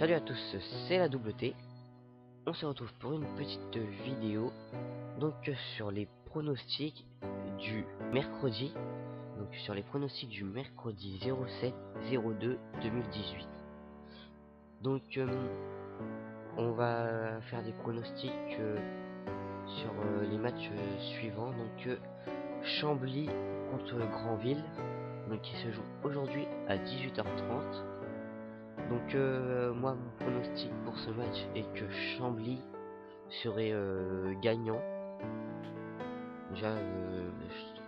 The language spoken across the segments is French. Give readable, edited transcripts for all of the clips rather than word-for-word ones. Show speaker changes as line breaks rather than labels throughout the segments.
Salut à tous, c'est la double T. On se retrouve pour une petite vidéo donc sur les pronostics du mercredi. Donc sur les pronostics du mercredi 07/02/2018. Donc on va faire des pronostics sur les matchs suivants. Donc Chambly contre Granville, donc qui se joue aujourd'hui à 18h30. Donc moi mon pronostic pour ce match est que Chambly serait gagnant. Déjà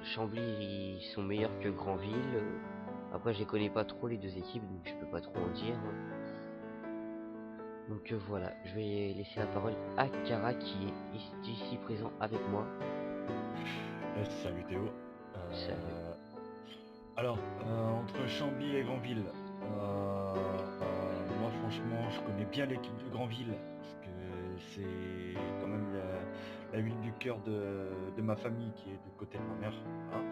Chambly ils sont meilleurs que Granville. Après je les connais pas trop les deux équipes donc je peux pas trop en dire. Donc voilà, je vais laisser la parole à Kara qui est ici présent avec moi.
Salut Théo.
Salut.
Alors, entre Chambly et Granville, moi franchement je connais bien l'équipe de Granville parce que c'est quand même la ville du cœur de ma famille qui est du côté de ma mère, hein.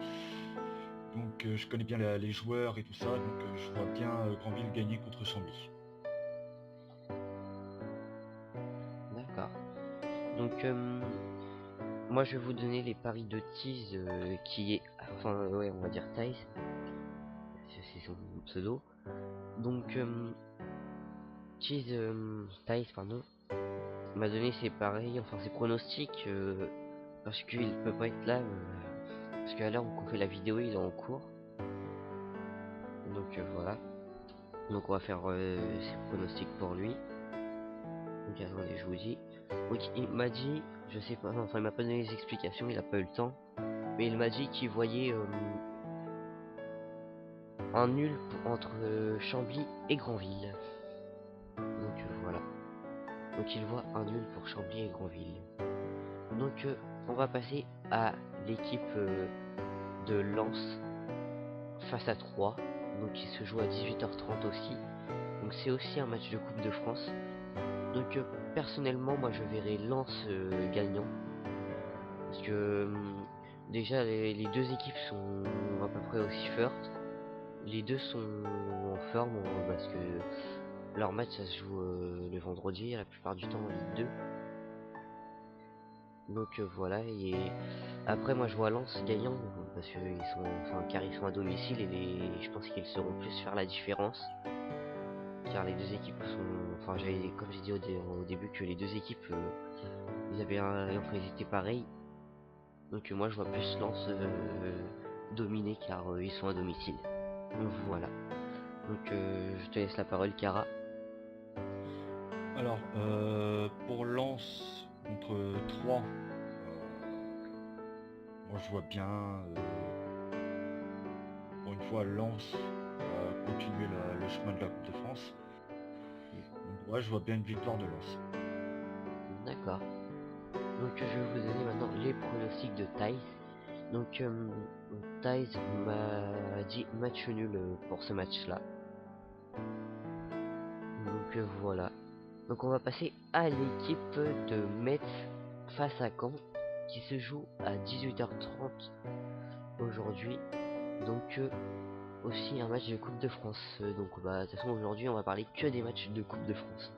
Donc je connais bien les joueurs et tout ça, donc je vois bien Granville gagner contre Chambly.
D'accord. Donc moi je vais vous donner les paris de tease qui est, enfin ouais on va dire Thaïs, c'est son pseudo. Donc Thaïs pardon m'a donné ses paris, enfin ses pronostics parce qu'il peut pas être là parce qu'à l'heure où on fait la vidéo il est en cours. Donc voilà. Donc on va faire ses pronostics pour lui. Donc attendez je vous dis. Donc il m'a dit, je sais pas, enfin il m'a pas donné les explications, il a pas eu le temps. Mais il m'a dit qu'il voyait un nul entre Chambly et Granville. Donc voilà. Donc il voit un nul pour Chambly et Granville. Donc on va passer à l'équipe de Lens face à 3. Donc il se joue à 18h30 aussi. Donc c'est aussi un match de Coupe de France. Donc personnellement moi je verrai Lens gagnant. Parce que déjà les deux équipes sont à peu près aussi fortes. Les deux sont en forme parce que leur match ça se joue le vendredi la plupart du temps en Ligue 2. Donc voilà, et après moi je vois Lens gagnant parce qu'ils sont, enfin car ils sont à domicile et je pense qu'ils sauront plus faire la différence. Car les deux équipes sont, enfin comme j'ai dit au début que les deux équipes ils avaient enfin ils étaient pareils. Donc moi je vois plus Lens dominer car ils sont à domicile. Donc voilà. Donc je te laisse la parole Kara.
Alors, pour Lens contre 3, moi je vois bien, pour une fois, Lens continuer le chemin de la Coupe de France. Donc, ouais, je vois bien une victoire de Lens.
D'accord. Donc je vais vous donner maintenant les pronostics de Thaïs. Donc Thaïs m'a dit match nul pour ce match-là. Donc voilà. Donc on va passer à l'équipe de Metz face à Caen qui se joue à 18h30 aujourd'hui. Donc aussi un match de Coupe de France. Donc bah de toute façon aujourd'hui on va parler que des matchs de Coupe de France.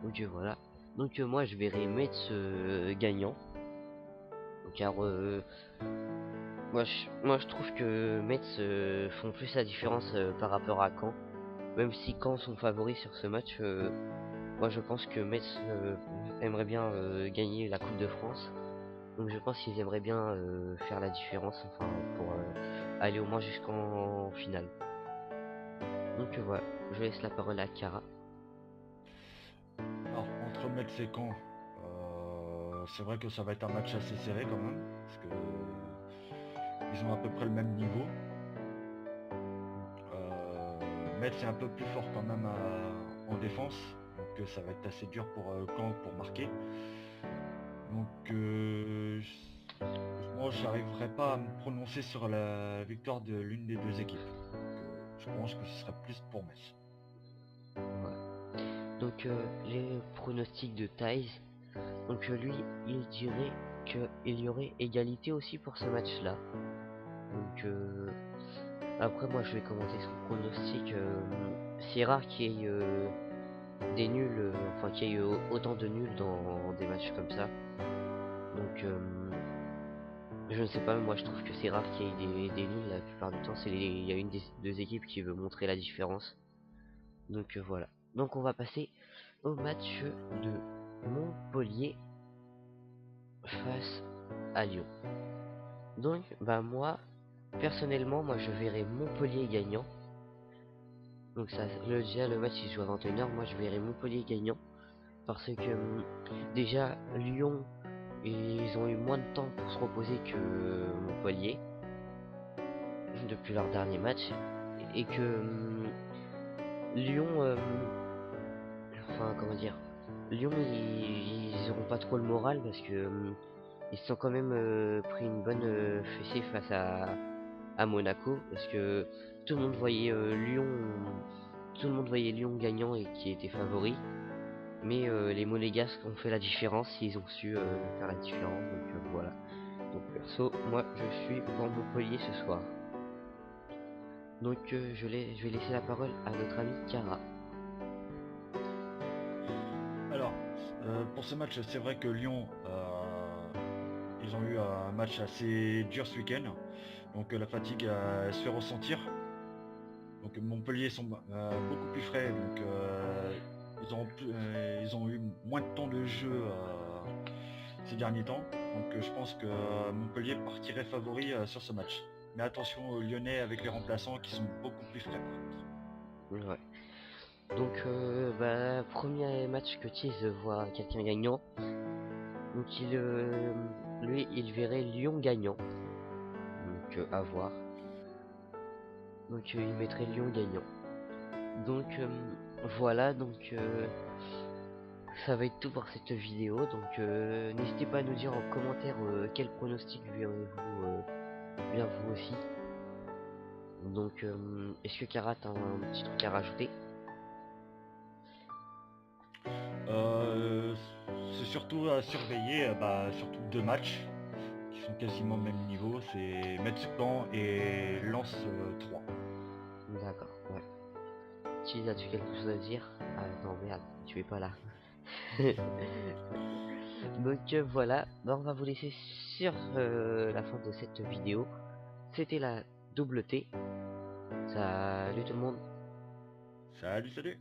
Donc voilà. Donc moi je verrai Metz gagnant. Car moi je trouve que Metz font plus la différence par rapport à Caen. Même si Caen sont favoris sur ce match, moi je pense que Metz aimerait bien gagner la Coupe de France. Donc je pense qu'ils aimeraient bien faire la différence, enfin pour aller au moins jusqu'en finale. Donc voilà, je laisse la parole à Kara.
Alors, entre Metz et Caen, c'est vrai que ça va être un match assez serré quand même, parce que ils ont à peu près le même niveau. Metz est un peu plus fort quand même en défense, donc ça va être assez dur pour Caen pour marquer. Donc moi j'arriverai pas à me prononcer sur la victoire de l'une des deux équipes. Donc, je pense que ce sera plus pour Metz.
Voilà. Donc les pronostics de Thaïs. Donc lui, il dirait qu'il y aurait égalité aussi pour ce match-là. Donc après moi je vais commenter son pronostic. C'est rare qu'il y ait des nuls, enfin qu'il y ait eu autant de nuls dans des matchs comme ça. Donc je ne sais pas, moi je trouve que c'est rare qu'il y ait des nuls. La plupart du temps, il y a une des deux équipes qui veut montrer la différence. Donc voilà. Donc on va passer au match de Montpellier face à Lyon. Donc bah moi, personnellement, moi je verrais Montpellier gagnant. Donc ça, déjà le match il se joue à 21h, moi je verrais Montpellier gagnant. Parce que déjà Lyon, ils ont eu moins de temps pour se reposer que Montpellier depuis leur dernier match. Et que Lyon, enfin comment dire, Lyon ils auront pas trop le moral parce que ils se sont quand même pris une bonne fessée face à Monaco parce que tout le monde voyait tout le monde voyait Lyon gagnant et qui était favori. Mais les Monégasques ont fait la différence, ils ont su faire la différence, donc voilà. Donc perso, moi je suis pour Montpellier ce soir. Donc je vais laisser la parole à notre ami Cara.
Alors, pour ce match, c'est vrai que Lyon, ils ont eu un match assez dur ce week-end. Donc la fatigue se fait ressentir. Donc Montpellier sont beaucoup plus frais. Donc ils ont eu moins de temps de jeu ces derniers temps. Donc je pense que Montpellier partirait favori sur ce match. Mais attention aux Lyonnais avec les remplaçants qui sont beaucoup plus frais par contre.
Ouais. Donc bah, premier match que Thies voit quelqu'un gagnant. Donc lui il verrait Lyon gagnant. Donc à voir. Donc il mettrait Lyon gagnant. Donc voilà, donc ça va être tout pour cette vidéo. Donc n'hésitez pas à nous dire en commentaire quel pronostic verrez-vous bien vous aussi. Donc est-ce que Karat a un petit truc à rajouter?
C'est surtout à surveiller, surtout deux matchs qui sont quasiment au même niveau, c'est Metz-Caen et Lens 3.
D'accord, ouais. Cheese, as-tu quelque chose à dire? Ah non merde, tu es pas là. Donc voilà, bah, on va vous laisser sur la fin de cette vidéo. C'était la double T. Salut tout le monde.
Salut, salut!